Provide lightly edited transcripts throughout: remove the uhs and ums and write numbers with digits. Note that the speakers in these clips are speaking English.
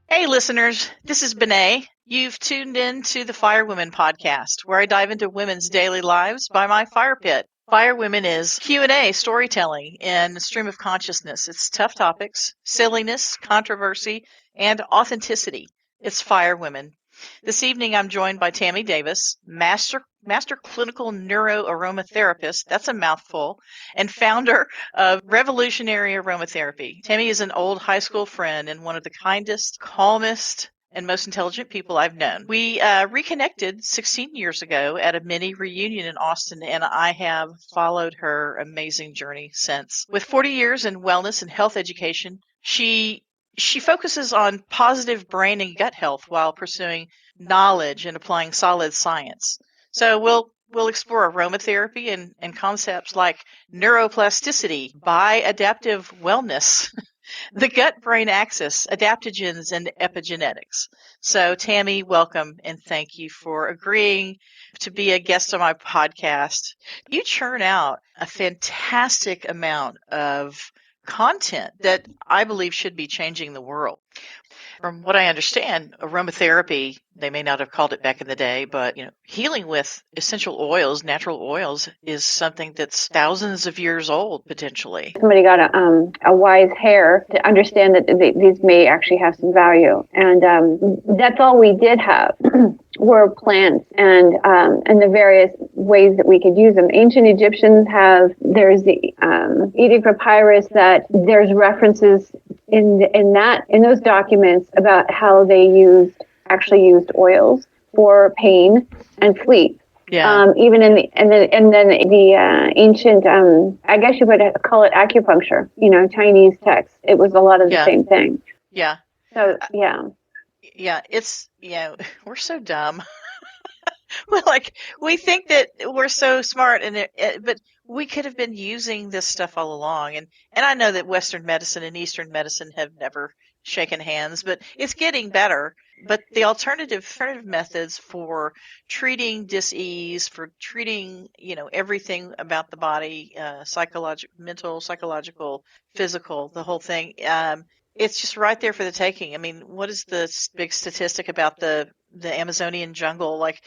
Hey, listeners, this is Benet. You've tuned in to the Fyre Wimmen podcast, where I dive into women's daily lives by my fire pit. Fyre Wimmen is Q&A storytelling in stream of consciousness. It's tough topics, silliness, controversy, and authenticity. It's Fyre Wimmen. This evening, I'm joined by Tammy Davis, master clinical neuro aromatherapist. That's a mouthful, and founder of Revolutionary Aromatherapy. Tammy is an old high school friend and one of the kindest, calmest, and most intelligent people I've known. We reconnected 16 years ago at a mini reunion in Austin, and I have followed her amazing journey since. With 40 years in wellness and health education, she focuses on positive brain and gut health while pursuing knowledge and applying solid science. So we'll explore aromatherapy and concepts like neuroplasticity, adaptive wellness, the gut-brain axis, adaptogens, and epigenetics. So Tammy, welcome, and thank you for agreeing to be a guest on my podcast. You churn out a fantastic amount of content that I believe should be changing the world. From what I understand, aromatherapy, they may not have called it back in the day, but healing with essential oils, natural oils, is something that's thousands of years old potentially. Somebody got a wise hair to understand that these may actually have some value, and that's all we did have were plants and the various ways that we could use them. Ancient Egyptians there's the Edict Papyrus that there's references in those documents about how they actually used oils for pain and sleep. Yeah. Even in the ancient, I guess you would call it acupuncture. Chinese texts. It was a lot of the same thing. Yeah. So yeah. Yeah, it's we're so dumb. We think that we're so smart, but we could have been using this stuff all along. And I know that Western medicine and Eastern medicine have never shaken hands, but it's getting better. But the alternative methods for treating dis-ease, for treating, everything about the body, mental, psychological, physical, the whole thing, it's just right there for the taking. I mean, what is the big statistic about the Amazonian jungle? Like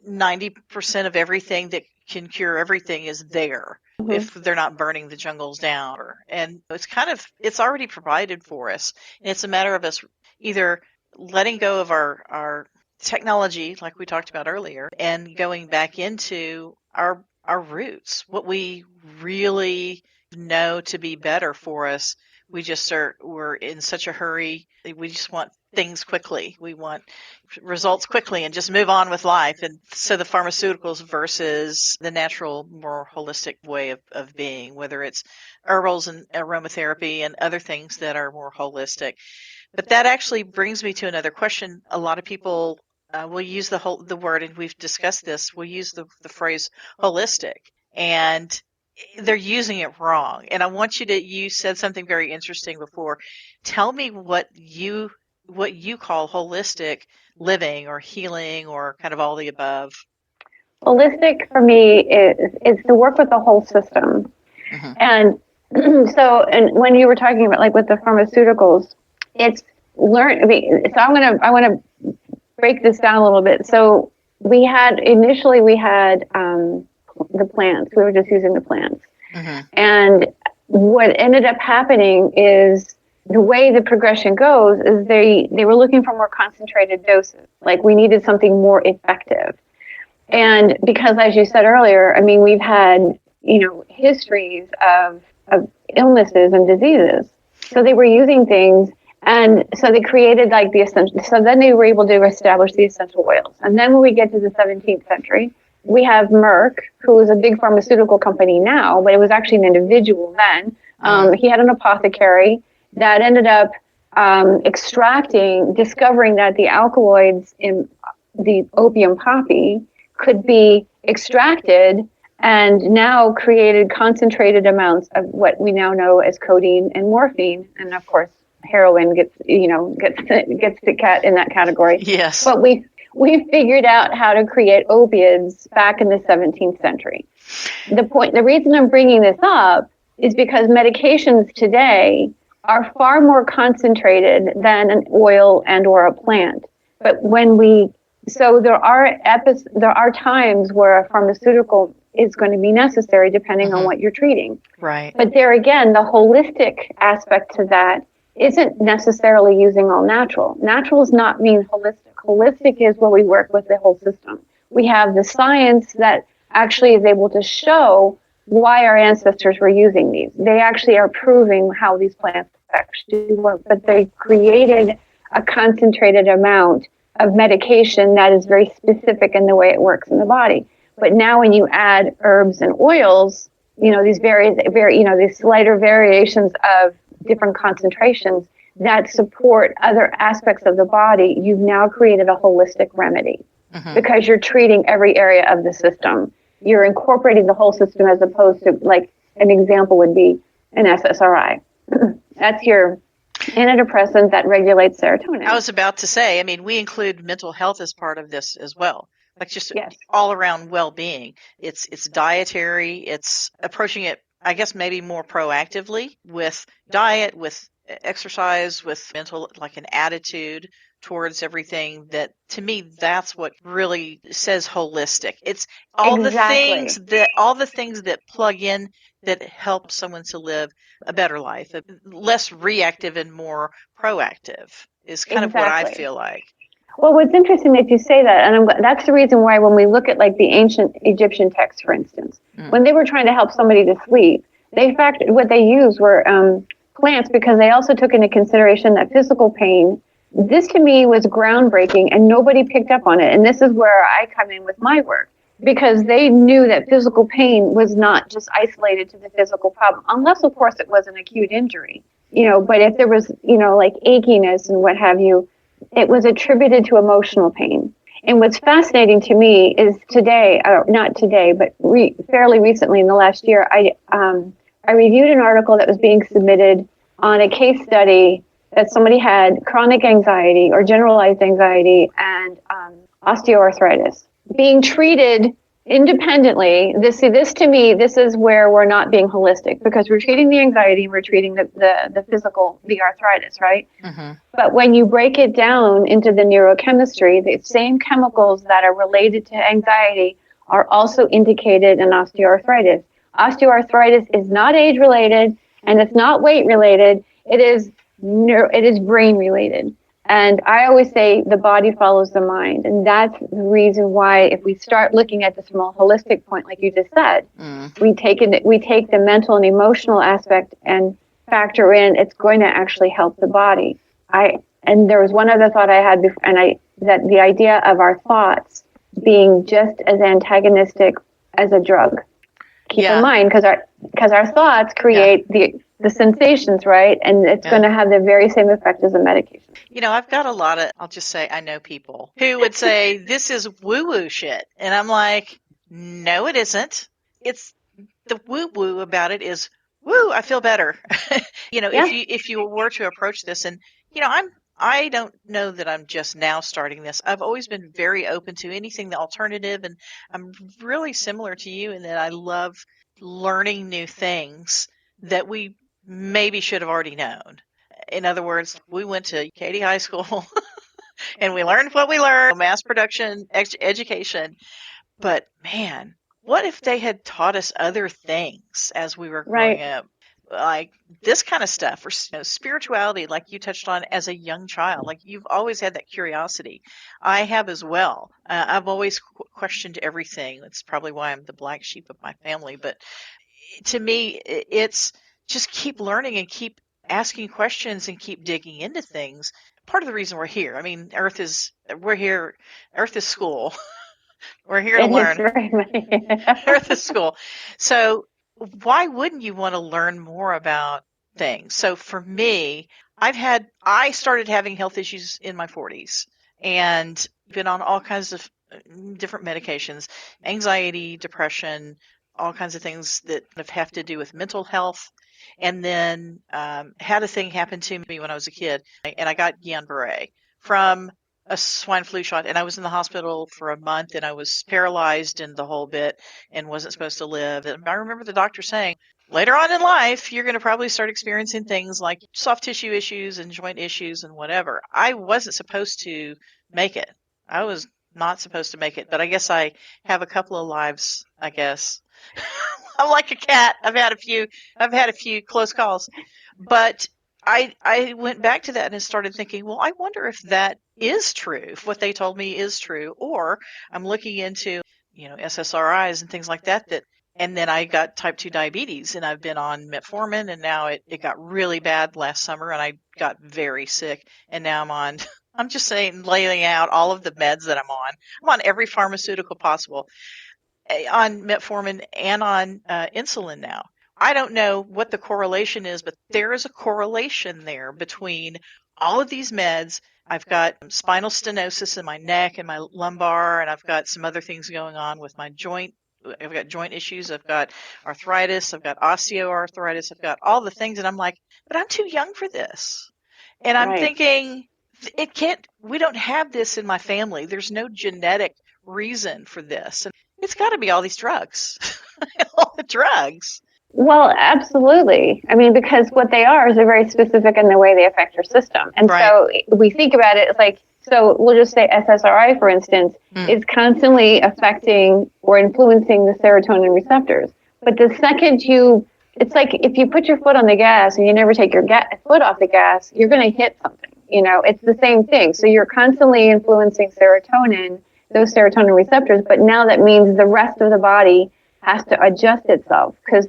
90% of everything that can cure everything is there. Mm-hmm. If they're not burning the jungles down. And it's already provided for us. And it's a matter of us either letting go of our technology, like we talked about earlier, and going back into our roots, what we really know to be better for us. We're in such a hurry. We just want things quickly. We want results quickly and just move on with life. And so the pharmaceuticals versus the natural, more holistic way of being, whether it's herbals and aromatherapy and other things that are more holistic. But that actually brings me to another question. A lot of people will use the word, and we've discussed this, we'll use the phrase holistic. And they're using it wrong. And I want you said something very interesting before. Tell me what you call holistic living or healing or kind of all the above. Holistic for me is to work with the whole system. Mm-hmm. And when you were talking about like with the pharmaceuticals, it's I want to break this down a little bit. So initially we had the plants. We were just using the plants. Mm-hmm. And what ended up happening is the way the progression goes is they were looking for more concentrated doses. Like we needed something more effective. And because, as you said earlier, I mean, we've had, histories of illnesses and diseases. So they were using things. And so they created like the essential. So then they were able to establish the essential oils. And then when we get to the 17th century, we have Merck, who is a big pharmaceutical company now, but it was actually an individual then. He had an apothecary that ended up discovering that the alkaloids in the opium poppy could be extracted and now created concentrated amounts of what we now know as codeine and morphine. And of course, heroin gets the cat in that category. Yes. But we figured out how to create opiates back in the 17th century. The reason I'm bringing this up is because medications today are far more concentrated than an oil and or a plant. But there are times where a pharmaceutical is going to be necessary depending on what you're treating. Right. But there again, the holistic aspect to that isn't necessarily using all natural. Natural does not mean holistic. Holistic is where we work with the whole system. We have the science that actually is able to show why our ancestors were using these. They actually are proving how these plants actually work, but they created a concentrated amount of medication that is very specific in the way it works in the body. But now when you add herbs and oils, these these slighter variations of different concentrations that support other aspects of the body, you've now created a holistic remedy because you're treating every area of the system. You're incorporating the whole system as opposed to, like, an example would be an SSRI. That's your antidepressant that regulates serotonin. I was about to say, I mean, we include mental health as part of this as well. Like just all around well-being. It's dietary. It's approaching it, I guess, maybe more proactively with diet, with exercise, with mental, like an attitude towards everything. That, to me, that's what really says holistic. It's all the things that plug in that help someone to live a better life, less reactive and more proactive is kind of what I feel like. Well, what's interesting that you say that, and that's the reason why when we look at, like, the ancient Egyptian texts, for instance, when they were trying to help somebody to sleep, what they used were plants, because they also took into consideration that physical pain. This to me was groundbreaking, and nobody picked up on it. And this is where I come in with my work, because they knew that physical pain was not just isolated to the physical problem, unless, of course, it was an acute injury. But if there was, like achiness and what have you, it was attributed to emotional pain. And what's fascinating to me is not today, but fairly recently in the last year, I reviewed an article that was being submitted on a case study that somebody had chronic anxiety or generalized anxiety and osteoarthritis being treated independently. This to me, this is where we're not being holistic, because we're treating the anxiety, we're treating the physical, the arthritis, right? But when you break it down into the neurochemistry, the same chemicals that are related to anxiety are also indicated in osteoarthritis. Osteoarthritis is not age related and it's not weight related. It is brain related. And I always say the body follows the mind. And that's the reason why, if we start looking at this from a holistic point, like you just said, we take the mental and emotional aspect and factor in, it's going to actually help the body. And there was one other thought I had before, that the idea of our thoughts being just as antagonistic as a drug. Keep in mind, because our thoughts create the sensations, right? And it's going to have the very same effect as a medication. I've got a lot of, I'll just say, I know people who would say, this is woo-woo shit. And I'm like, no, it isn't. It's the woo-woo about it is, woo, I feel better. If you were to approach this, and, I don't know that I'm just now starting this. I've always been very open to anything the alternative, and I'm really similar to you in that I love learning new things that we maybe should have already known. In other words, we went to Katy High School and we learned what we learned, mass production, education. But man, what if they had taught us other things as we were growing up? Like this kind of stuff, or spirituality, like you touched on as a young child. Like you've always had that curiosity. I have as well. I've always questioned everything. That's probably why I'm the black sheep of my family. But to me, it's just keep learning and keep asking questions and keep digging into things. Part of the reason we're here. I mean, we're here. Earth is school. We're here to learn. Earth is school. So why wouldn't you want to learn more about things? So for me, I started having health issues in my 40s and been on all kinds of different medications, anxiety, depression, all kinds of things that have to do with mental health. And then had a thing happen to me when I was a kid, and I got Guillain-Barré from a swine flu shot, and I was in the hospital for a month, and I was paralyzed and the whole bit and wasn't supposed to live. And I remember the doctor saying, later on in life, you're going to probably start experiencing things like soft tissue issues and joint issues and whatever. I wasn't supposed to make it. I was not supposed to make it, but I guess I have a couple of lives, I guess. I'm like a cat. I've had a few close calls. But I went back to that and started thinking, well, I wonder if that is true, if what they told me is true, or I'm looking into, SSRIs and things like that, and then I got type 2 diabetes, and I've been on metformin, and now it got really bad last summer, and I got very sick, and now I'm just saying, laying out all of the meds that I'm on. I'm on every pharmaceutical possible, on metformin and on insulin now. I don't know what the correlation is, but there is a correlation there between all of these meds. I've got spinal stenosis in my neck and my lumbar, and I've got some other things going on with my joint. I've got joint issues. I've got arthritis. I've got osteoarthritis. I've got all the things, and I'm like, but I'm too young for this. And I'm Right. thinking, we don't have this in my family. There's no genetic reason for this. And it's got to be all these drugs. All the drugs. Well, absolutely. I mean, because what they are is they're very specific in the way they affect your system. And Right. so we think about it like, so we'll just say SSRI, for instance, is constantly affecting or influencing the serotonin receptors. But the second it's like if you put your foot on the gas and you never take your foot off the gas, you're going to hit something. It's the same thing. So you're constantly influencing those serotonin receptors, but now that means the rest of the body has to adjust itself, because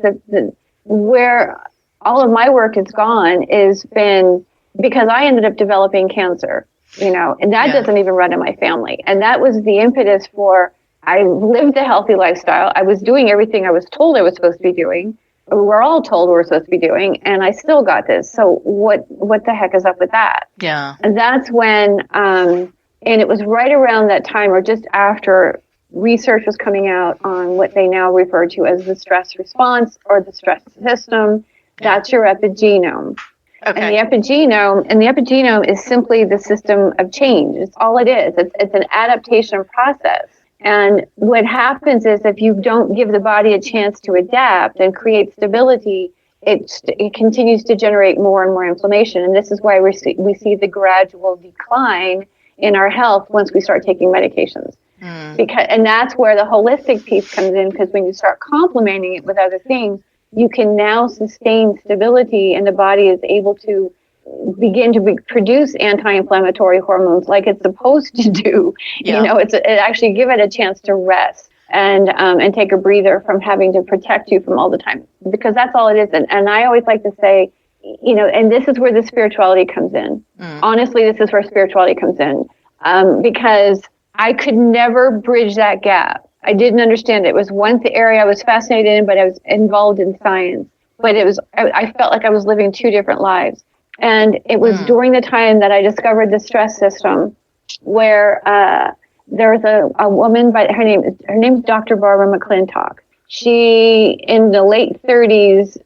where all of my work has gone is been because I ended up developing cancer, and that doesn't even run in my family. And that was the impetus for, I lived a healthy lifestyle. I was doing everything I was told I was supposed to be doing. We're all told we're supposed to be doing, and I still got this. So what the heck is up with that? Yeah. And that's when, and it was right around that time, or just after research was coming out on what they now refer to as the stress response or the stress system. That's your epigenome. Okay. And the epigenome is simply the system of change. It's all it is. It's an adaptation process. And what happens is if you don't give the body a chance to adapt and create stability, it continues to generate more and more inflammation. And this is why we see the gradual decline in our health once we start taking medications. And that's where the holistic piece comes in, because when you start complementing it with other things, you can now sustain stability, and the body is able to begin to produce anti-inflammatory hormones like it's supposed to do. Yeah. It actually give it a chance to rest and take a breather from having to protect you from all the time, because that's all it is. And I always like to say, and this is where the spirituality comes in. Honestly, this is where spirituality comes in, because I could never bridge that gap. I didn't understand it. It was one area I was fascinated in, but I was involved in science. But I felt like I was living two different lives. And it was during the time that I discovered the stress system, where there was a woman her name is Dr. Barbara McClintock. She, in the late 30s,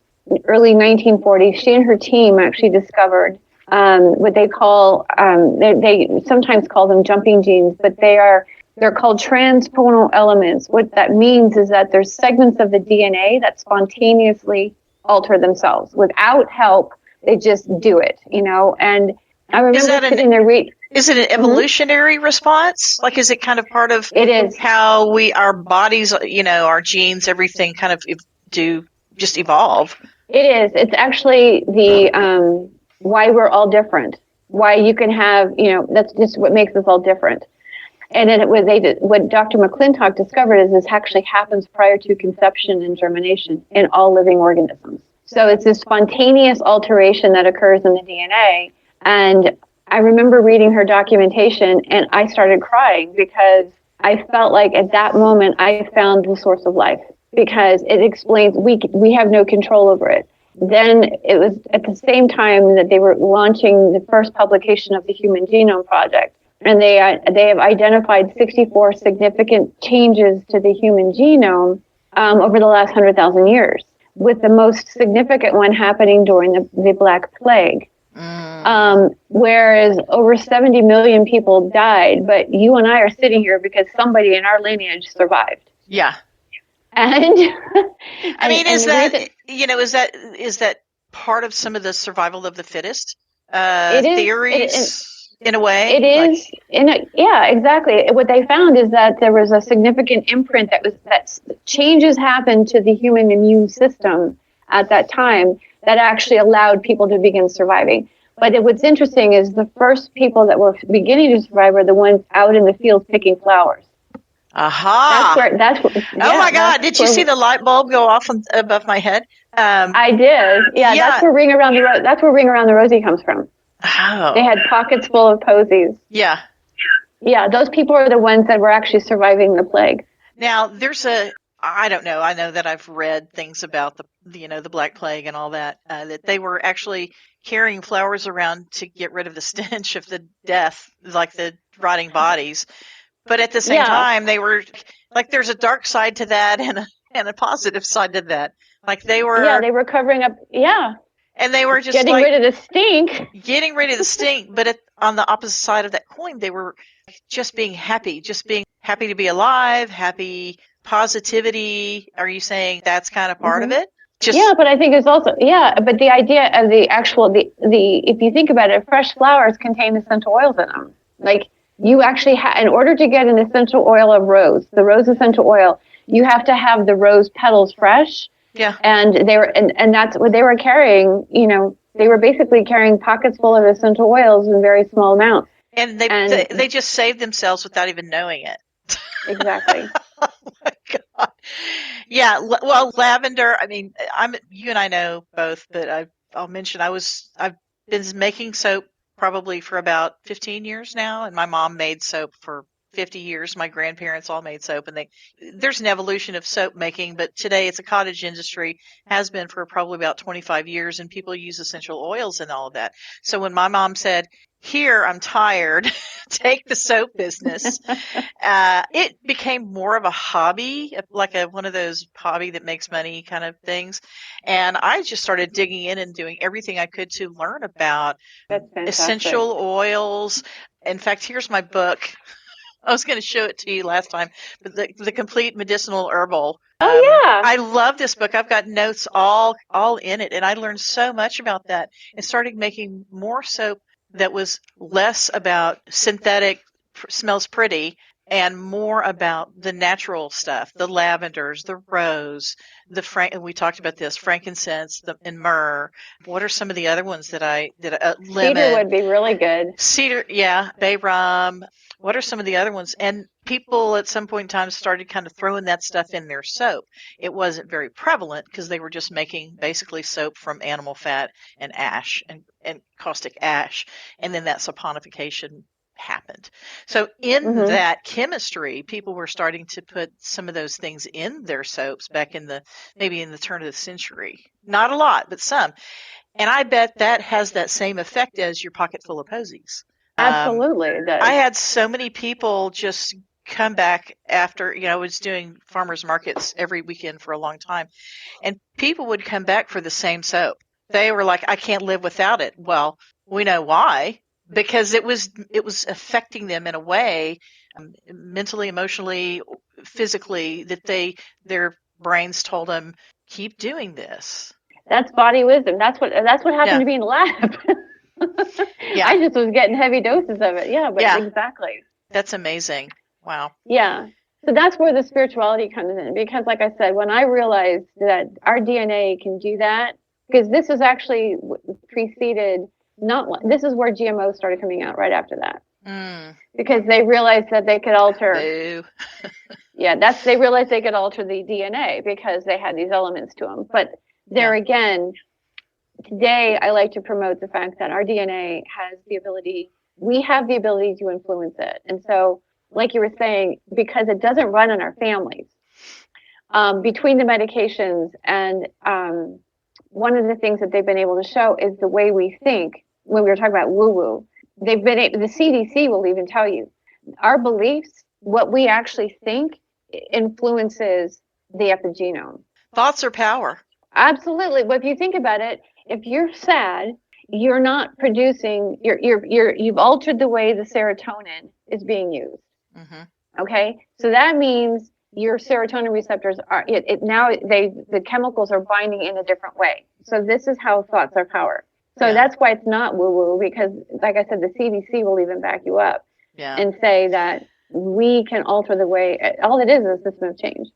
early 1940s, she and her team actually discovered what they call, they sometimes call them jumping genes, but they're called transponal elements. What that means is that there's segments of the DNA that spontaneously alter themselves without help. They just do it, And I remember sitting there reading. Is it an evolutionary response? Like, is it kind of part of it is how our bodies, our genes, everything kind of do just evolve? It is. It's actually the why we're all different. Why you can have, that's just what makes us all different. And then what Dr. McClintock discovered is this actually happens prior to conception and germination in all living organisms. So it's this spontaneous alteration that occurs in the DNA. And I remember reading her documentation, and I started crying, because I felt like at that moment I found the source of life, because it explains we have no control over it. Then it was at the same time that they were launching the first publication of the Human Genome Project. And they have identified 64 significant changes to the human genome over the last 100,000 years, with the most significant one happening during the Black Plague. Whereas over 70 million people died, but you and I are sitting here because somebody in our lineage survived. Yeah. And I mean, and is the that, reason is that part of some of the survival of the fittest it is theories in a it way? Like, is yeah, exactly. What they found is that there was a significant imprint that changes happened to the human immune system at that time that actually allowed people to begin surviving. But what's interesting is the first people that were beginning to survive were the ones out in the fields picking flowers. aha! Oh my God! Did you see the light bulb go off above my head? I did. Yeah, Yeah. That's where Ring Around the Rosie comes from. Oh. They had pockets full of posies. Yeah. Yeah, those people are the ones that were actually surviving the plague. Now, I don't know. I know that I've read things about the Black Plague and all that, that they were actually carrying flowers around to get rid of the stench of the death, like the rotting bodies. But at the same time, they were like, there's a dark side to that and a positive side to that. Like they were covering up. Yeah. And they were just getting rid of the stink. Getting rid of the stink. But on the opposite side of that coin, they were just being happy to be alive, happy, positivity. Are you saying that's kind of part of it? Yeah, but I think it's also, but the idea of the actual, if you think about it, fresh flowers contain essential oils in them. Like you actually in order to get an essential oil of rose, the rose essential oil, you have to have the rose petals fresh. Yeah. And and that's what they were carrying, they were basically carrying pockets full of essential oils in very small amounts. And they just saved themselves without even knowing it. Exactly. Oh my God. Yeah. Well, lavender, I mean, you and I know both, but I'll mention I've been making soap probably for about 15 years now, and my mom made soap for 50 years. My grandparents all made soap, and there's an evolution of soap making, but today it's a cottage industry, has been for probably about 25 years, and people use essential oils and all of that. So when my mom said, "Here, I'm tired, take the soap business," it became more of a hobby, like one of those hobby that makes money kind of things. And I just started digging in and doing everything I could to learn about essential oils. In fact, here's my book. I was going to show it to you last time, but the Complete Medicinal Herbal. I love this book. I've got notes all in it, and I learned so much about that and started making more soap that was less about synthetic, smells pretty, and more about the natural stuff, the lavenders, the rose, and we talked about this, frankincense, and myrrh. What are some of the other ones that lemon? Cedar would be really good. Cedar, yeah, bay rum. What are some of the other ones? And people at some point in time started kind of throwing that stuff in their soap. It wasn't very prevalent because they were just making basically soap from animal fat and ash and caustic ash. And then that saponification happened. So in that chemistry, people were starting to put some of those things in their soaps back maybe in the turn of the century. Not a lot, but some. And I bet that has that same effect as your pocket full of posies. Absolutely, it does. I had so many people just come back after, I was doing farmers markets every weekend for a long time, and people would come back for the same soap. They were like, I can't live without it. Well, we know why, because it was affecting them in a way, mentally, emotionally, physically, that their brains told them, keep doing this. That's body wisdom. That's what happened to me in the lab. Yeah. I just was getting heavy doses of it. Yeah, but exactly. That's amazing. Wow. Yeah. So that's where the spirituality comes in, because like I said, when I realized that our DNA can do that, because this is actually preceded, this is where GMOs started coming out right after that. Because they realized that they could alter. They realized they could alter the DNA because they had these elements to them. But there again, today I like to promote the fact that our DNA we have the ability to influence it. And so, like you were saying, because it doesn't run in our families, between the medications and one of the things that they've been able to show is the way we think. When we were talking about woo-woo, the CDC will even tell you, our beliefs, what we actually think, influences the epigenome. Thoughts are power. Absolutely. But if you think about it, if you're sad, you're not producing. You've altered the way the serotonin is being used. Okay, so that means your serotonin receptors are now the chemicals are binding in a different way. So this is how thoughts are power. So that's why it's not woo woo, because like I said, the CDC will even back you up and say that we can alter the way. All it is a system of change.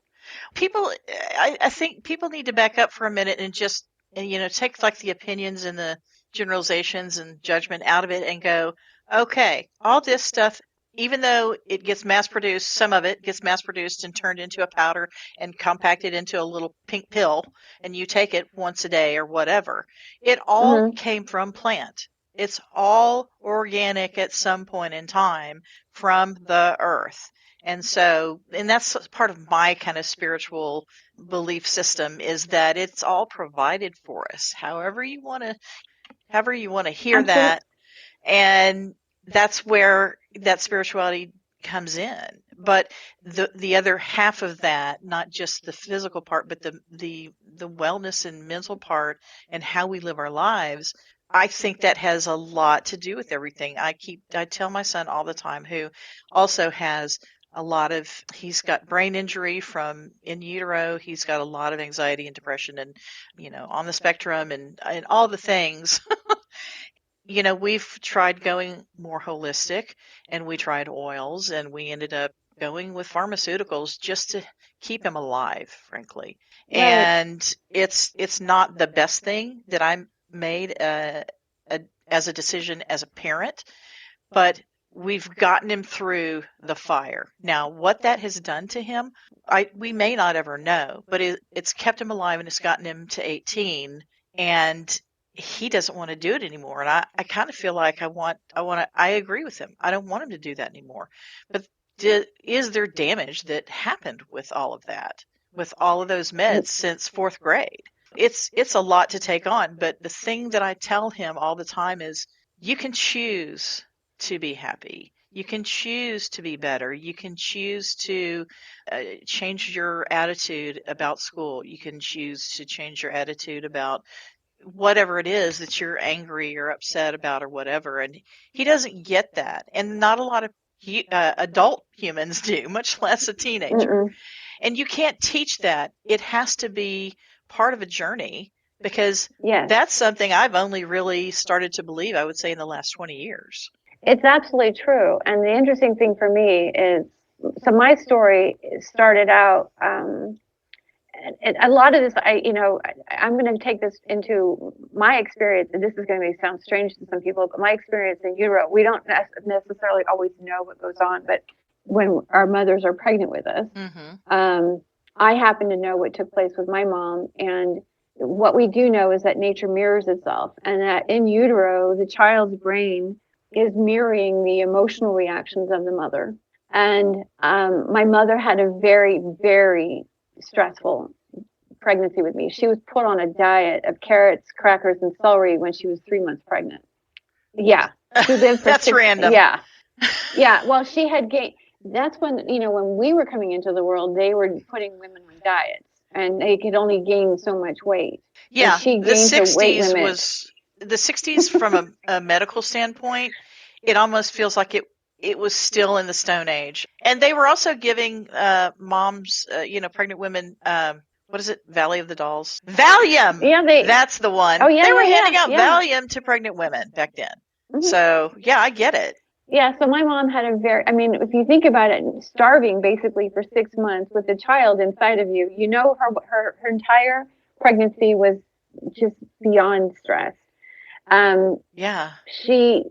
I think people need to back up for a minute and just take like the opinions and the generalizations and judgment out of it and go, okay, all this stuff, even though it gets mass produced, some of it gets mass produced and turned into a powder and compacted into a little pink pill, and you take it once a day or whatever, it all came from plant. It's all organic at some point in time from the earth. And that's part of my kind of spiritual belief system, is that it's all provided for us, however you want to hear Absolutely. that. And that's where that spirituality comes in. But the other half of that, not just the physical part, but the wellness and mental part and how we live our lives, I think that has a lot to do with everything. I tell my son all the time, who also has he's got brain injury from in utero. He's got a lot of anxiety and depression and, on the spectrum and all the things. We've tried going more holistic, and we tried oils, and we ended up going with pharmaceuticals just to keep him alive, frankly. Right. And it's not the best thing that I made as a decision as a parent, but we've gotten him through the fire. Now, what that has done to him, we may not ever know, but it's kept him alive, and it's gotten him to 18, and he doesn't want to do it anymore. And I kind of feel like I agree with him. I don't want him to do that anymore. But is there damage that happened with all of that, with all of those meds since 4th grade? It's a lot to take on. But the thing that I tell him all the time is, you can choose to be happy. You can choose to be better. You can choose to change your attitude about school. You can choose to change your attitude about whatever it is that you're angry or upset about or whatever. And he doesn't get that. And not a lot of adult humans do, much less a teenager. And you can't teach that. It has to be part of a journey, because that's something I've only really started to believe, I would say, in the last 20 years. It's absolutely true. And the interesting thing for me is, so my story started out, a lot of this, I'm going to take this into my experience, and this is going to sound strange to some people, but my experience in utero, we don't necessarily always know what goes on, but when our mothers are pregnant with us, I happen to know what took place with my mom. And what we do know is that nature mirrors itself, and that in utero, the child's brain is mirroring the emotional reactions of the mother. And my mother had a very, very stressful pregnancy with me. She was put on a diet of carrots, crackers, and celery when she was 3 months pregnant. Yeah. She lived for That's random. Yeah. Yeah. Well, she had gained. That's when, when we were coming into the world, they were putting women on diets, and they could only gain so much weight. Yeah. She gained the 60s weight limit. was the 60s from a medical standpoint. It almost feels like it was still in the Stone Age. And they were also giving moms, pregnant women, what is it? Valley of the Dolls? Valium! Yeah, that's the one. Oh, yeah, they were handing out Valium to pregnant women back then. So, yeah, I get it. Yeah, so my mom had if you think about it, starving basically for 6 months with a child inside of you, her entire pregnancy was just beyond stress. Yeah. But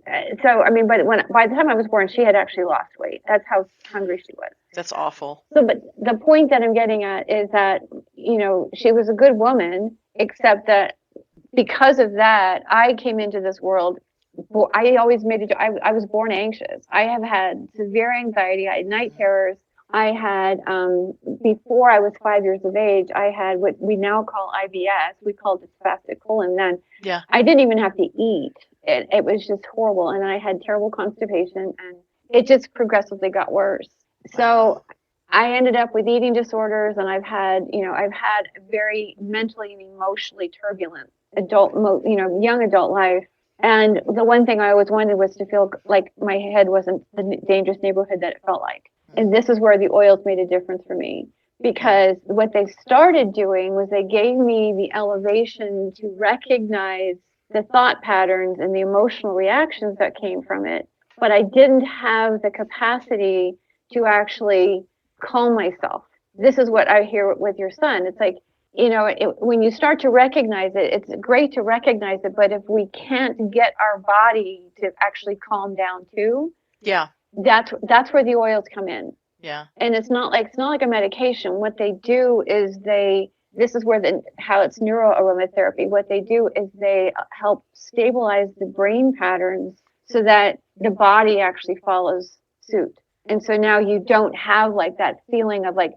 by the time I was born, she had actually lost weight. That's how hungry she was. That's awful. So, but the point that I'm getting at is that, she was a good woman, except that because of that, I came into this world. I always made it. I was born anxious. I have had severe anxiety. I had night terrors. I had, before I was 5 years of age, I had what we now call IBS. We called it spastic colon then. Yeah. I didn't even have to eat. It was just horrible. And I had terrible constipation, and it just progressively got worse. So I ended up with eating disorders, and I've had a very mentally and emotionally turbulent young adult life. And the one thing I always wanted was to feel like my head wasn't the dangerous neighborhood that it felt like. And this is where the oils made a difference for me, because what they started doing was they gave me the elevation to recognize the thought patterns and the emotional reactions that came from it. But I didn't have the capacity to actually calm myself. This is what I hear with your son. It's like, when you start to recognize it, it's great to recognize it. But if we can't get our body to actually calm down too, that's where the oils come in. Yeah. And it's not like a medication. What they do is this is where how it's neuro aromatherapy. What they do is they help stabilize the brain patterns so that the body actually follows suit. And so now you don't have like that feeling of like,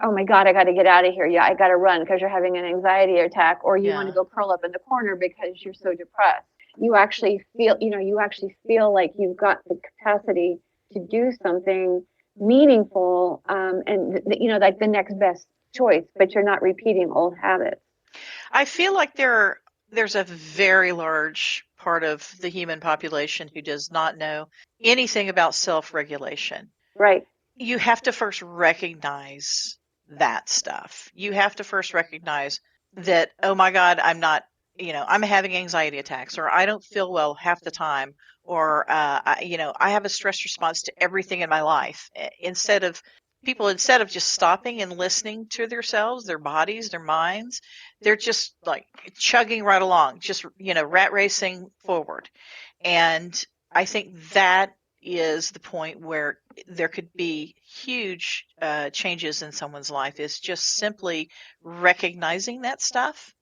oh my God, I got to get out of here. Yeah, I got to run because you're having an anxiety attack, or you want to go curl up in the corner because you're so depressed. You actually feel like you've got the capacity to do something meaningful, and like the next best choice, but you're not repeating old habits. I feel like there's a very large part of the human population who does not know anything about self-regulation. Right. You have to first recognize that stuff. You have to first recognize that, oh my God, I'm having anxiety attacks, or I don't feel well half the time, or, I have a stress response to everything in my life. Instead of just stopping and listening to themselves, their bodies, their minds, they're just like chugging right along, just, rat racing forward. And I think that is the point where there could be huge changes in someone's life, is just simply recognizing that stuff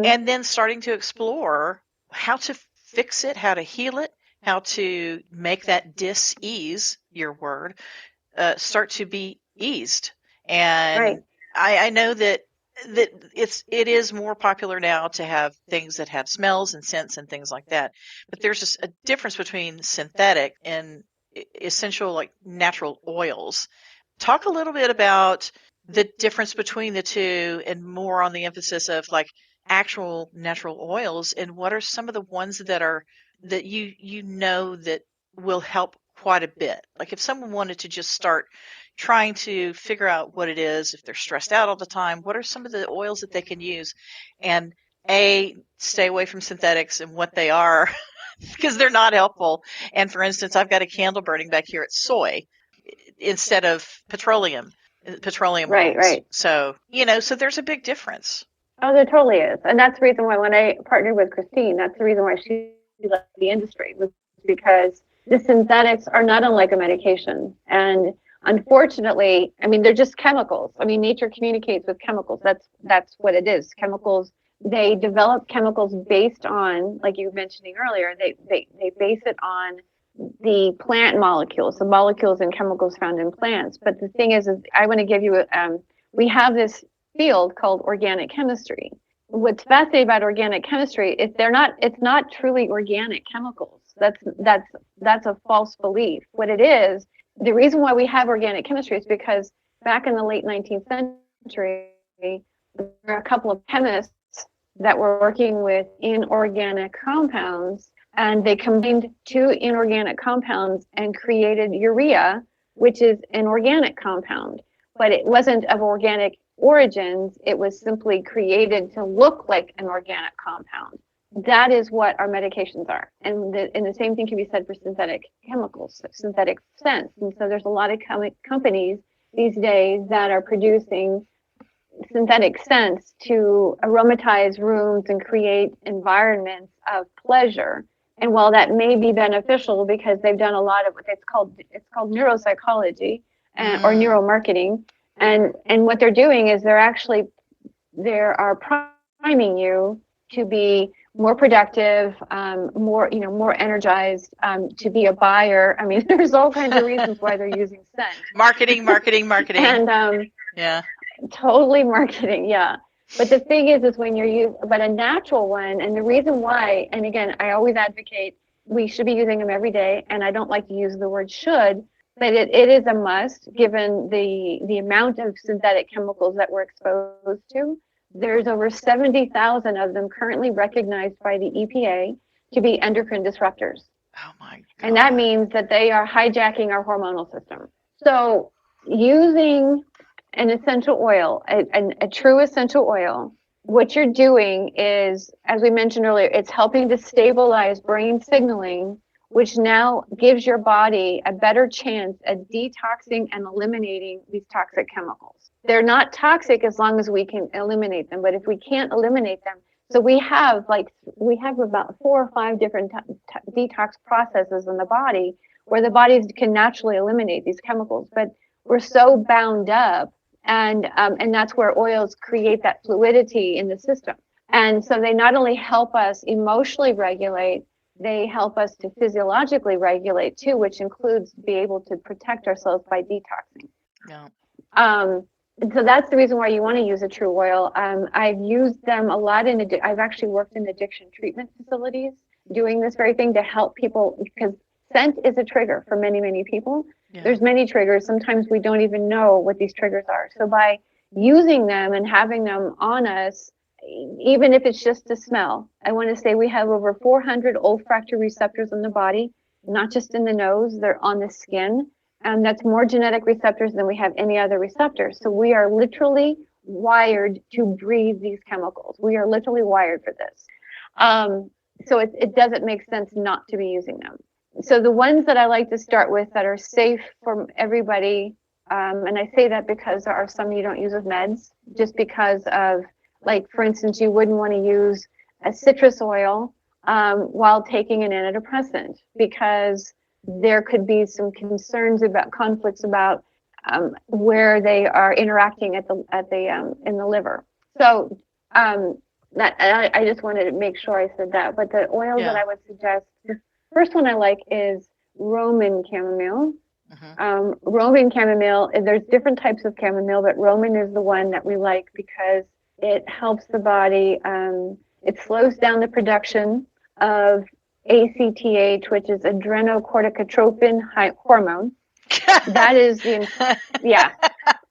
and then starting to explore how to fix it, how to heal it, how to make that dis-ease, your word, start to be eased. And I know that it is more popular now to have things that have smells and scents and things like that. But there's just a difference between synthetic and essential, like natural oils. Talk a little bit about the difference between the two, and more on the emphasis of like actual natural oils, and what are some of the ones that that will help quite a bit. Like if someone wanted to just start trying to figure out what it is, if they're stressed out all the time, what are some of the oils that they can use? And stay away from synthetics and what they are, because they're not helpful. And for instance, I've got a candle burning back here. It's soy instead of petroleum oils. Right. So, so there's a big difference. Oh, there totally is. And that's the reason why when I partnered with Christine, that's the reason why she left the industry, was because the synthetics are not unlike a medication. And unfortunately, they're just chemicals. Nature communicates with chemicals. That's what it is. Chemicals, they develop chemicals based on, like you were mentioning earlier, they base it on the plant molecules, the molecules and chemicals found in plants. But the thing is I want to give you we have this field called organic chemistry. What's fascinating about organic chemistry is it's not truly organic chemicals. That's a false belief. What it is, the reason why we have organic chemistry is because back in the late 19th century, there were a couple of chemists that were working with inorganic compounds, and they combined two inorganic compounds and created urea, which is an organic compound. But it wasn't of organic origins. It was simply created to look like an organic compound. That is what our medications are. And the same thing can be said for synthetic chemicals, synthetic scents. And so there's a lot of companies these days that are producing synthetic scents to aromatize rooms and create environments of pleasure. And while that may be beneficial because they've done a lot of what it's called neuropsychology or neuromarketing, and what they're doing is they are priming you to be more productive, more energized, to be a buyer. There's all kinds of reasons why they're using scent. Marketing. And yeah. Totally marketing, yeah. But the thing is when but a natural one, and the reason why, and again, I always advocate we should be using them every day, and I don't like to use the word should, but it is a must given the amount of synthetic chemicals that we're exposed to. There's over 70,000 of them currently recognized by the EPA to be endocrine disruptors. Oh my God. And that means that they are hijacking our hormonal system. So using an essential oil, a true essential oil, what you're doing is, as we mentioned earlier, it's helping to stabilize brain signaling, which now gives your body a better chance at detoxing and eliminating these toxic chemicals. They're not toxic as long as we can eliminate them, but if we can't eliminate them, so we have about 4 or 5 different detox processes in the body where the body can naturally eliminate these chemicals, but we're so bound up, and that's where oils create that fluidity in the system. And so they not only help us emotionally regulate, they help us to physiologically regulate too, which includes be able to protect ourselves by detoxing. Yeah. So that's the reason why you want to use a true oil. I've used them a lot I've actually worked in addiction treatment facilities doing this very thing to help people, because scent is a trigger for many, many people. Yeah. There's many triggers. Sometimes we don't even know what these triggers are. So by using them and having them on us, even if it's just a smell, I want to say we have over 400 olfactory receptors in the body, not just in the nose, they're on the skin. And that's more genetic receptors than we have any other receptors. So we are literally wired to breathe these chemicals. We are literally wired for this. So it doesn't make sense not to be using them. So the ones that I like to start with that are safe for everybody, and I say that because there are some you don't use with meds, just because of, like, for instance, you wouldn't want to use a citrus oil while taking an antidepressant, because there could be some concerns about conflicts about where they are interacting in the liver. So I just wanted to make sure I said that. But the oils that I would suggest, the first one I like is Roman chamomile. Roman chamomile, there's different types of chamomile, but Roman is the one that we like because it helps the body. It slows down the production of ACTH, which is adrenocorticotropin hormone. That is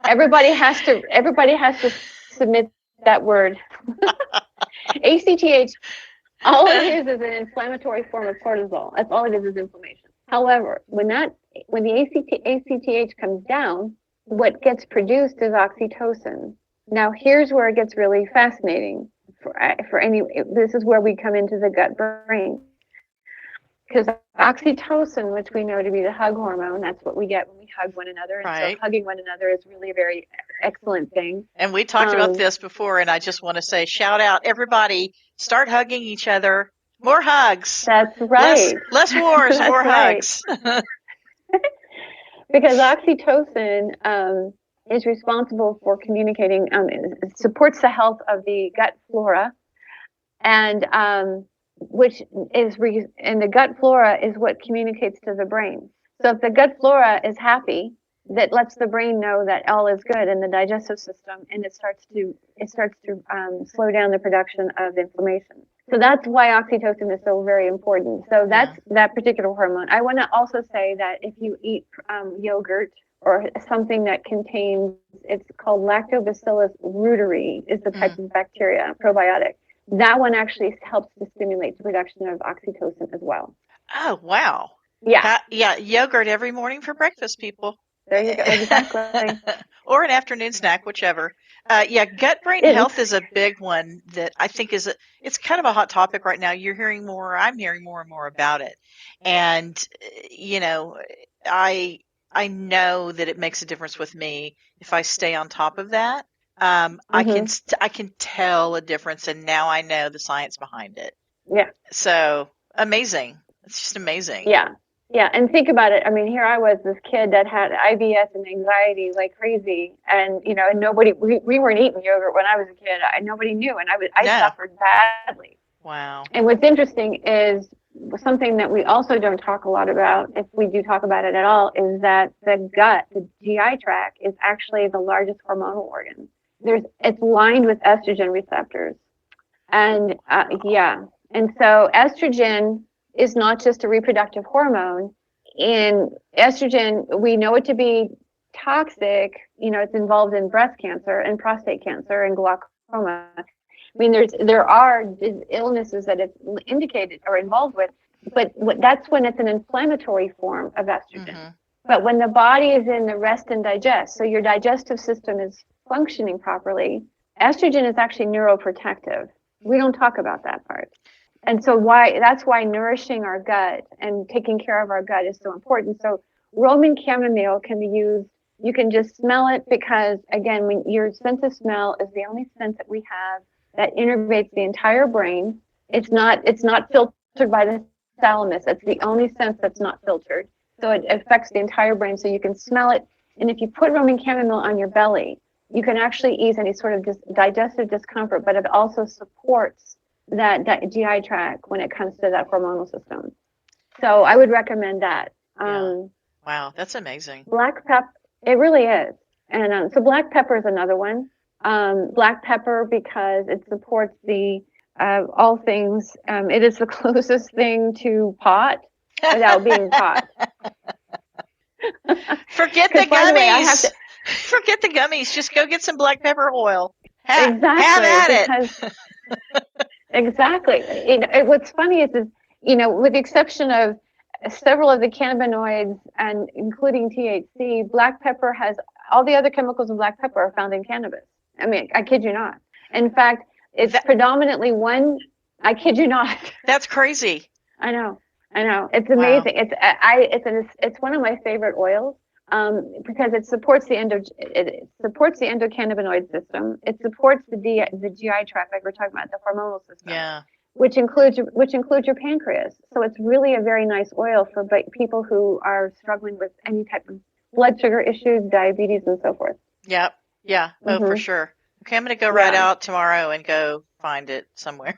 Everybody has to submit that word. ACTH, all it is an inflammatory form of cortisol. That's all it is inflammation. However, when the ACTH comes down, what gets produced is oxytocin. Now, here's where it gets really fascinating. This is where we come into the gut brain. Because oxytocin, which we know to be the hug hormone, that's what we get when we hug one another. And so hugging one another is really a very excellent thing. And we talked about this before, and I just want to say, shout out, everybody, start hugging each other. More hugs. That's right. Less wars, more hugs. Because oxytocin is responsible for communicating, it supports the health of the gut flora, and and the gut flora is what communicates to the brain. So if the gut flora is happy, that lets the brain know that all is good in the digestive system, and it starts to slow down the production of inflammation. So that's why oxytocin is so very important. So that's that particular hormone. I want to also say that if you eat yogurt or something that contains, it's called Lactobacillus reuteri, is the type of bacteria, probiotic. That one actually helps to stimulate the production of oxytocin as well. Oh, wow. Yeah. Yogurt every morning for breakfast, people. There you go. Exactly. Or an afternoon snack, whichever. Gut-brain health is a big one that I think it's kind of a hot topic right now. You're hearing more, I'm hearing more and more about it. And, I know that it makes a difference with me if I stay on top of that. I can tell a difference, and now I know the science behind it. Yeah. So amazing. It's just amazing. Yeah. Yeah. And think about it. I mean, here I was, this kid that had IBS and anxiety like crazy. And, and we weren't eating yogurt when I was a kid. Nobody knew. And I suffered badly. Wow. And what's interesting is something that we also don't talk a lot about, if we do talk about it at all, is that the gut, the GI tract, is actually the largest hormonal organ. It's lined with estrogen receptors. And and so estrogen is not just a reproductive hormone. In estrogen, we know it to be toxic. It's involved in breast cancer and prostate cancer and glaucoma. I mean, there are illnesses that it's indicated or involved with, but that's when it's an inflammatory form of estrogen. But when the body is in the rest and digest, so your digestive system is functioning properly, estrogen is actually neuroprotective. We don't talk about that part. And so that's why nourishing our gut and taking care of our gut is so important. So Roman chamomile can be used. You can just smell it because, again, when your sense of smell is the only sense that we have that innervates the entire brain. It's not filtered by the thalamus. It's the only sense that's not filtered. So it affects the entire brain. So you can smell it. And if you put Roman chamomile on your belly, you can actually ease any sort of digestive discomfort, but it also supports that GI tract when it comes to that hormonal system. So I would recommend that. Wow, that's amazing. Black pepper, it really is. And so black pepper is another one. Black pepper because it supports the all things. It is the closest thing to pot without being pot. Forget the gummies. Forget the gummies. Just go get some black pepper oil. Exactly. Have at it. Exactly. What's funny is, with the exception of several of the cannabinoids and including THC, black pepper has all the other chemicals in black pepper are found in cannabis. I mean, I kid you not. In fact, it's predominantly one. I kid you not. That's crazy. I know. It's amazing. Wow. It's one of my favorite oils because it supports the endocannabinoid system. It supports the GI tract, like we're talking about, the hormonal system. Yeah. Which includes your pancreas. So it's really a very nice oil for people who are struggling with any type of blood sugar issues, diabetes, and so forth. Yep. Yeah. Oh, for sure. Okay, I'm going to go right out tomorrow and go find it somewhere.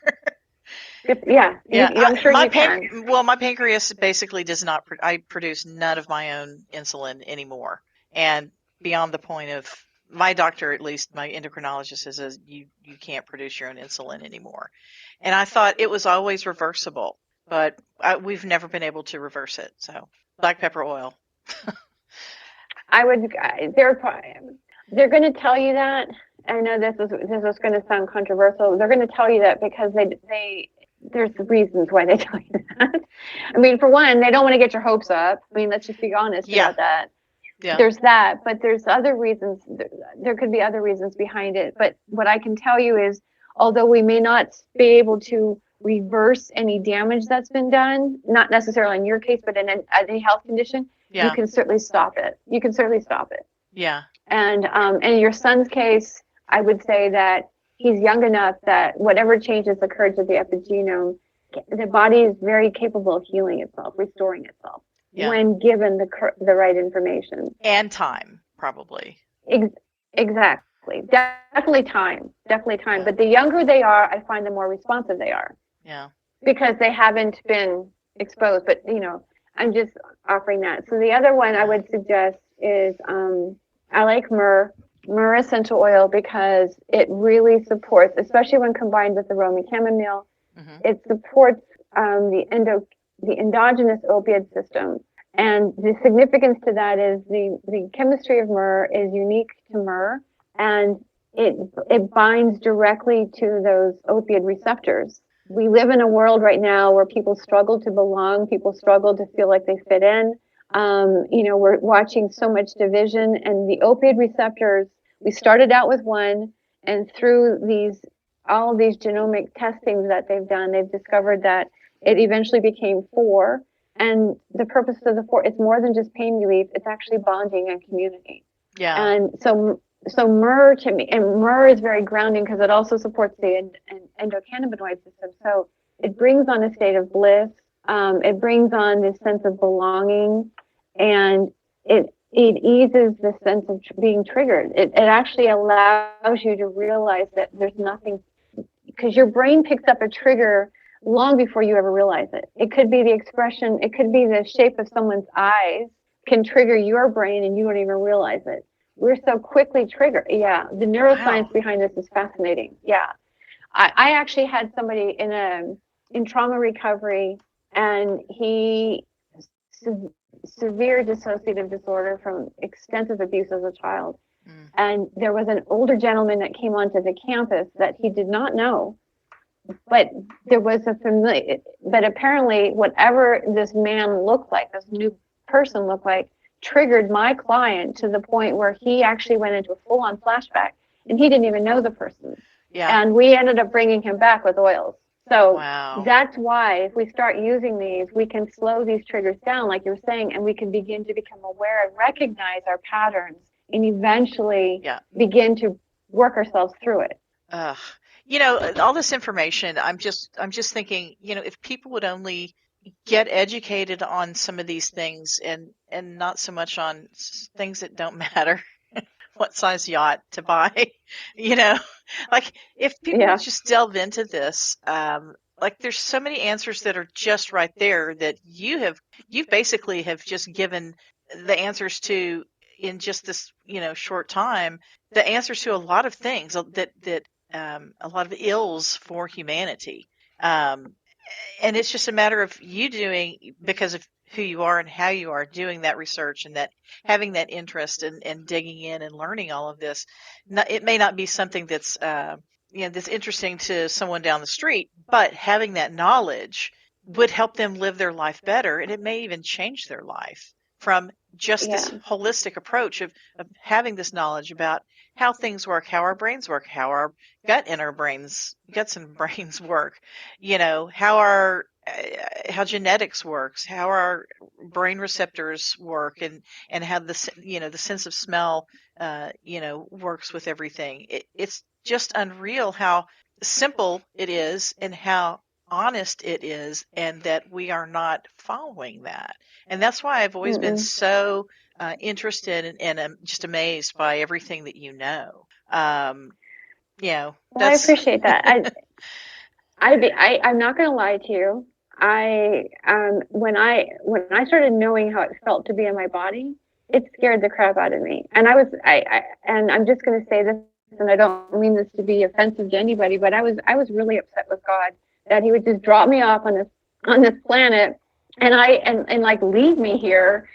Yeah. I'm sure you can. Well, my pancreas basically does not. I produce none of my own insulin anymore, and beyond the point of my doctor, at least my endocrinologist, says you can't produce your own insulin anymore. And I thought it was always reversible, but we've never been able to reverse it. So black pepper oil. They're going to tell you that. I know this is going to sound controversial. They're going to tell you that because there's reasons why they tell you that. I mean, for one, they don't want to get your hopes up. I mean, let's just be honest about that. Yeah. There's that, but there's other reasons. There could be other reasons behind it. But what I can tell you is, although we may not be able to reverse any damage that's been done, not necessarily in your case, but in any health condition, you can certainly stop it. Yeah. And in your son's case, I would say that he's young enough that whatever changes occurred to the epigenome, the body is very capable of healing itself, restoring itself, when given the right information. And time, probably. Exactly. Definitely time. Yeah. But the younger they are, I find the more responsive they are. Yeah. Because they haven't been exposed. But, I'm just offering that. So the other one I would suggest is I like myrrh essential oil because it really supports, especially when combined with the Roman chamomile, it supports the endogenous opioid system. And the significance to that is the chemistry of myrrh is unique to myrrh, and it binds directly to those opioid receptors. We live in a world right now where people struggle to belong, people struggle to feel like they fit in. We're watching so much division, and the opioid receptors, we started out with one, and through all of these genomic testings that they've done, they've discovered that it eventually became 4. And the purpose of the 4, it's more than just pain relief, it's actually bonding and community. Yeah. And so myrrh to me, and myrrh is very grounding because it also supports the endocannabinoid system. So it brings on a state of bliss. It brings on this sense of belonging, and it eases the sense of being triggered. It actually allows you to realize that there's nothing, because your brain picks up a trigger long before you ever realize it. It could be the expression, it could be the shape of someone's eyes can trigger your brain and you don't even realize it. We're so quickly triggered. Yeah, the neuroscience behind this is fascinating. Yeah. I actually had somebody in trauma recovery, and he severe dissociative disorder from extensive abuse as a child. And there was an older gentleman that came onto the campus that he did not know, but there was but apparently whatever this man looked like, this new person looked like, triggered my client to the point where he actually went into a full-on flashback, and he didn't even know the person. Yeah. And we ended up bringing him back with oils. So Wow. that's why if we start using these, we can slow these triggers down, like you were saying, and we can begin to become aware and recognize our patterns and eventually begin to work ourselves through it. All this information, I'm just thinking, if people would only get educated on some of these things and not so much on things that don't matter, what size yacht to buy, like if people would just delve into this, like there's so many answers that are just right there that you've basically have just given the answers to in just this, short time, the answers to a lot of things that a lot of ills for humanity. And it's just a matter of you doing, because of who you are and how you are, doing that research and that having that interest and digging in and learning all of this. It may not be something that's that's interesting to someone down the street, but having that knowledge would help them live their life better, and it may even change their life from just this holistic approach of having this knowledge about how things work, how our brains work, how our guts and brains work, how genetics works, how our brain receptors work, and how the sense of smell works with everything. It's just unreal how simple it is and how honest it is, and that we are not following that. And that's why I've always been so interested and just amazed by everything that you know. Well, I appreciate that. I'm not going to lie to you. When I started knowing how it felt to be in my body, it scared the crap out of me. And and I'm just going to say this, and I don't mean this to be offensive to anybody, but I was really upset with God that He would just drop me off on this planet, and like leave me here,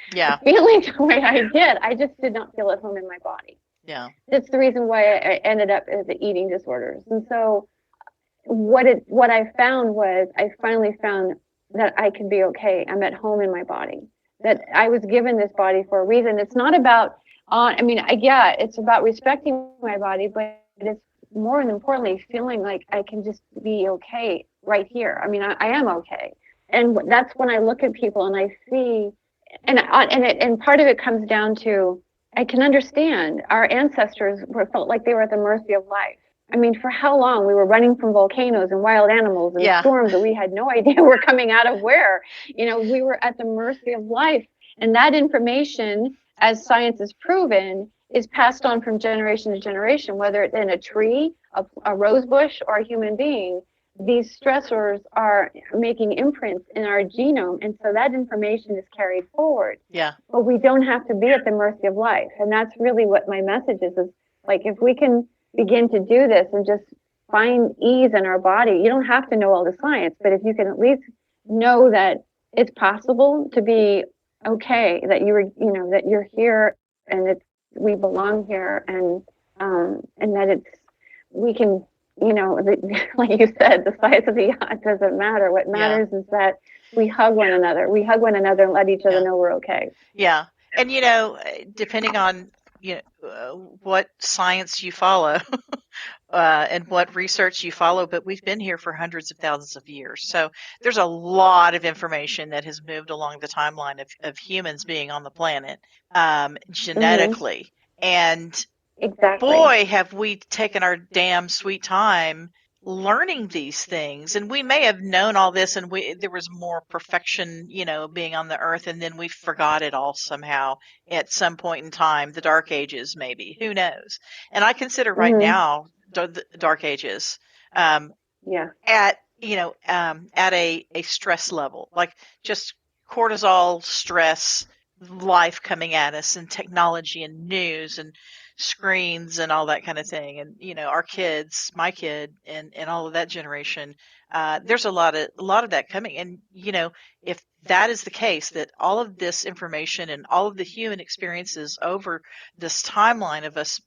feeling the way I did. I just did not feel at home in my body. Yeah, that's the reason why I ended up with the eating disorders. And so what I found was I finally found that I could be okay. I'm at home in my body. That I was given this body for a reason. It's not about it's about respecting my body, but it's more importantly feeling like I can just be okay right here. I mean, I am okay. And that's when I look at people and I see, and part of it comes down to, I can understand our ancestors felt like they were at the mercy of life. I mean, for how long we were running from volcanoes and wild animals and storms that we had no idea were coming out of where. We were at the mercy of life. And that information, as science has proven, is passed on from generation to generation, whether it's in a tree, a rose bush, or a human being. These stressors are making imprints in our genome, and so that information is carried forward. Yeah. But we don't have to be at the mercy of life. And that's really what my message is like, if we can begin to do this and just find ease in our body. You don't have to know all the science, but if you can at least know that it's possible to be okay, that that you're here, and we belong here, and that we can, like you said, the size of the yacht doesn't matter. What matters is that we hug one another. We hug one another and let each other know we're okay. Yeah. And, depending on, what science you follow and what research you follow, but we've been here for hundreds of thousands of years. So there's a lot of information that has moved along the timeline of humans being on the planet genetically. And boy, have we taken our damn sweet time learning these things. And we may have known all this, and there was more perfection, being on the earth, and then we forgot it all somehow at some point in time, the dark ages, maybe, who knows. And I consider right now the dark ages at a stress level, like just cortisol, stress, life coming at us, and technology and news and screens and all that kind of thing. And our kids, my kid, and all of that generation, there's a lot of that coming. And if that is the case, that all of this information and all of the human experiences over this timeline of us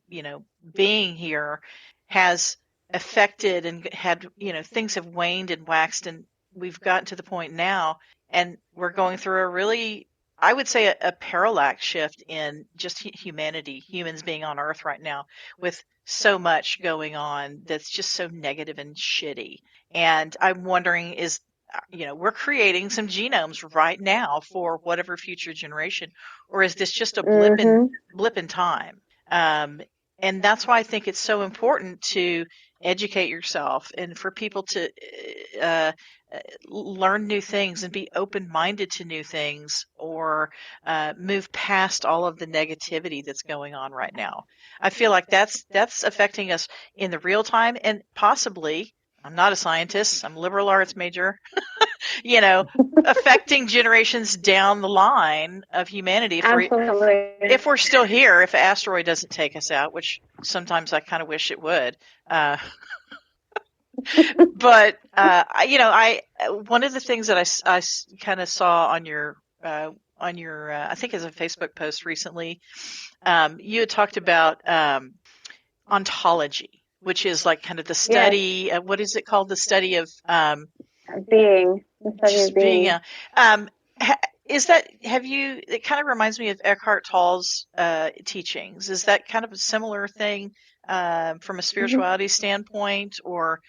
being here has affected and had things have waned and waxed, and we've gotten to the point now, and we're going through a really, I would say a parallax shift in just humanity, humans being on Earth right now, with so much going on that's just so negative and shitty. And I'm wondering, we're creating some genomes right now for whatever future generation, or is this just a Mm-hmm. blip in time? Um, and that's why I think it's so important to educate yourself and for people to uh, learn new things and be open-minded to new things, or move past all of the negativity that's going on right now. I feel like that's affecting us in the real time, and possibly, I'm not a scientist, I'm a liberal arts major, you know, affecting generations down the line of humanity Absolutely. if we're still here, if an asteroid doesn't take us out, which sometimes I kind of wish it would. Uh, but I one of the things that I kind of saw on your I think it's a Facebook post recently, you had talked about ontology, which is like kind of the Yes. study. What is it called? The study of Being. The study of just being being. a. Ha, is that have you? It kind of reminds me of Eckhart Tolle's teachings. Is that kind of a similar thing from a Mm-hmm. spirituality standpoint, or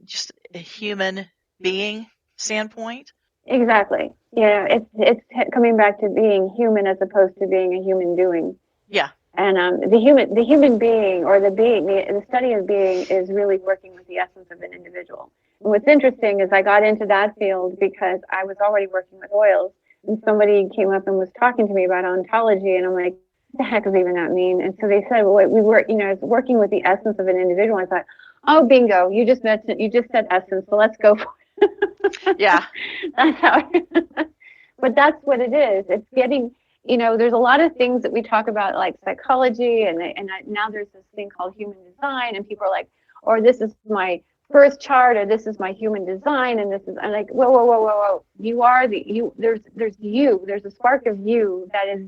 just a human being standpoint? Exactly. Yeah, it's coming back to being human as opposed to being a human doing. Yeah. And the human being, or the study of being, is really working with the essence of an individual. And what's interesting is I got into that field because I was already working with oils, and somebody came up and was talking to me about ontology, and I'm like, what the heck does even that mean? And so they said, well, we work, it's working with the essence of an individual. I thought, oh, bingo, you just said essence, so let's go for it. Yeah. That's how. But that's what it is. It's getting, there's a lot of things that we talk about, like psychology, and now there's this thing called human design, and people are like, or this is my birth chart, or this is my human design, and I'm like, whoa, whoa, whoa, whoa, whoa. You are you. There's you. There's a spark of you that is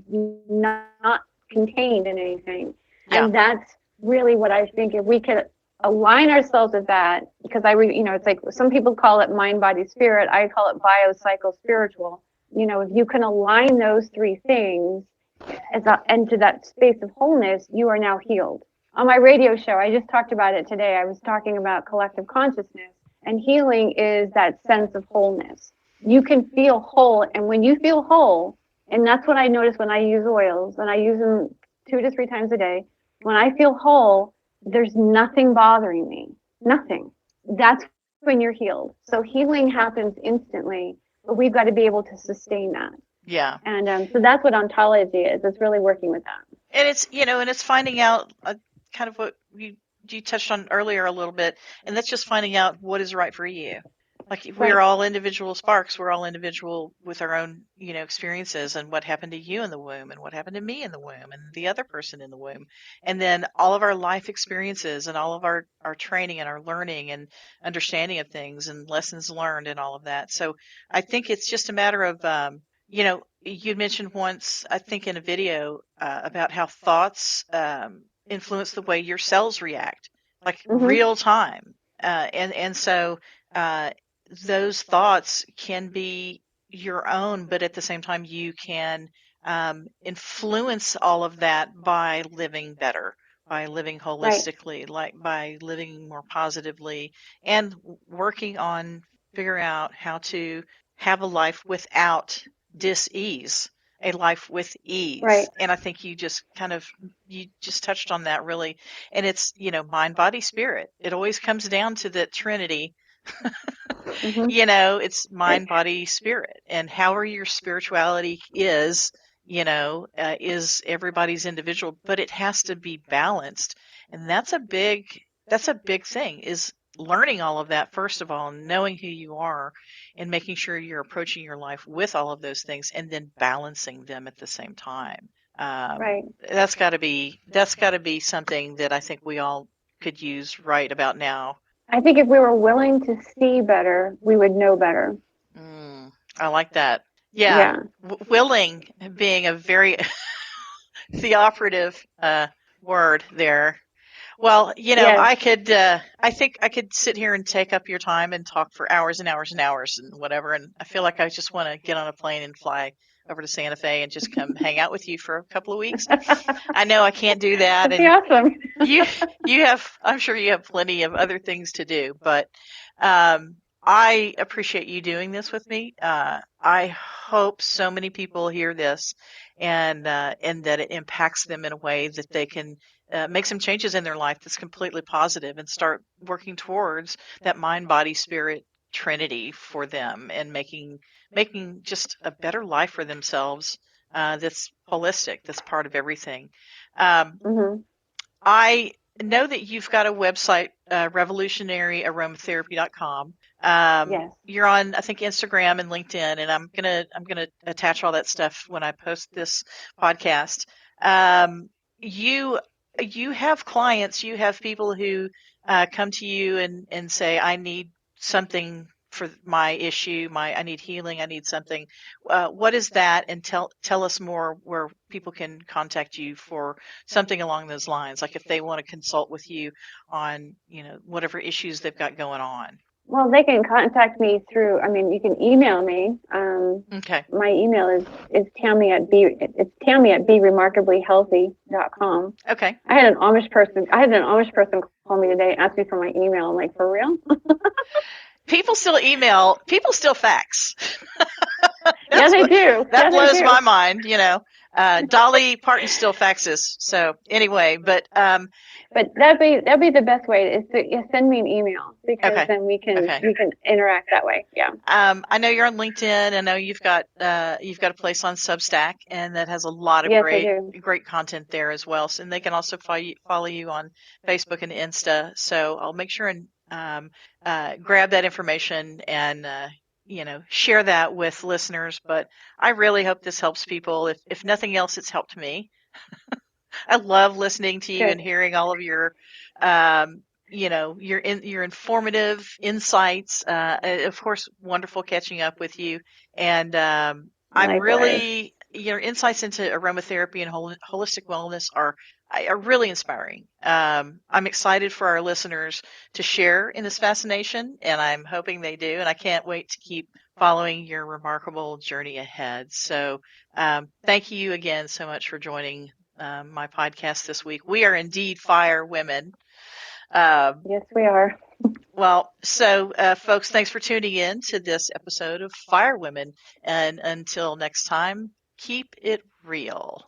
not contained in anything, Yeah. and that's really what I think. If we could align ourselves with that, because it's like some people call it mind, body, spirit. I call it bio, psycho, spiritual. If you can align those three things into that space of wholeness, you are now healed. On my radio show, I just talked about it today. I was talking about collective consciousness, and healing is that sense of wholeness. You can feel whole, and when you feel whole, and that's what I notice when I use oils, and I use them 2 to 3 times a day. When I feel whole, there's nothing bothering me. Nothing. That's when you're healed. So healing happens instantly, but we've got to be able to sustain that. Yeah. And so that's what ontology is. It's really working with that. And it's finding out kind of what you touched on earlier a little bit, and that's just finding out what is right for you. Like we're Right. all individual sparks. We're all individual with our own, experiences, and what happened to you in the womb, and what happened to me in the womb, and the other person in the womb, and then all of our life experiences, and all of our training and our learning and understanding of things, and lessons learned, and all of that. So I think it's just a matter of, you mentioned once, I think in a video, about how thoughts influence the way your cells react, like Mm-hmm. real time, and so. Uh, those thoughts can be your own, but at the same time, you can influence all of that by living better, by living Right. holistically, like by living more positively, and working on figuring out how to have a life without dis-ease, a life with Right. ease. And I think you just touched on that really. And it's, mind, body, spirit. It always comes down to the Trinity. Mm-hmm. It's mind, body, spirit, and however your spirituality is everybody's individual, but it has to be balanced. And that's a big thing, is learning all of that, first of all, and knowing who you are, and making sure you're approaching your life with all of those things, and then balancing them at the same time. Right. That's got to be something that I think we all could use right about now. I think if we were willing to see better, we would know better. I like that. Yeah. Yeah. Willing being a very theoperative word there. Well, Yes. I think I could sit here and take up your time and talk for hours and hours and hours and whatever. And I feel like I just want to get on a plane and fly over to Santa Fe and just come hang out with you for a couple of weeks. I know I can't do that, That'd be awesome. you have, I'm sure you have plenty of other things to do, but I appreciate you doing this with me. I hope so many people hear this and that it impacts them in a way that they can make some changes in their life that's completely positive and start working towards that mind, body, spirit trinity for them and making just a better life for themselves that's holistic, that's part of everything. Mm-hmm. I know that you've got a website, revolutionaryaromatherapy.com. Yes. You're on, I think, Instagram and LinkedIn, and I'm gonna attach all that stuff when I post this podcast. Um, you you have clients, you have people who come to you and say, I need something for my issue, I need healing, I need something. What is that? And tell us more where people can contact you for something along those lines, like if they want to consult with you on, whatever issues they've got going on. Well, they can contact me through. I mean, you can email me. Okay. My email is Tammy at beremarkablyhealthy.com. Okay. I had an Amish person call me today, ask me for my email. I'm like, for real? People still email. People still fax. Yeah, they do. That Yeah, they blows do. my mind. Dolly Parton still faxes. So anyway, but that'd be the best way is to send me an email because okay. then Okay. we can interact that way. Yeah. I know you're on LinkedIn. I know you've got a place on Substack, and that has a lot of Yes, I do. great content there as well. So, and they can also follow you on Facebook and Insta. So I'll make sure and grab that information and share that with listeners. But I really hope this helps people. If nothing else, it's helped me. I love listening to you and Good. hearing all of your, your informative insights. Of course, wonderful catching up with you. And I'm Likewise. really, your insights into aromatherapy and holistic wellness are really inspiring. I'm excited for our listeners to share in this fascination, and I'm hoping they do. And I can't wait to keep following your remarkable journey ahead. So, thank you again so much for joining my podcast this week. We are indeed Fyre Wimmen. Yes, we are. Folks, thanks for tuning in to this episode of Fyre Wimmen. And until next time, keep it real.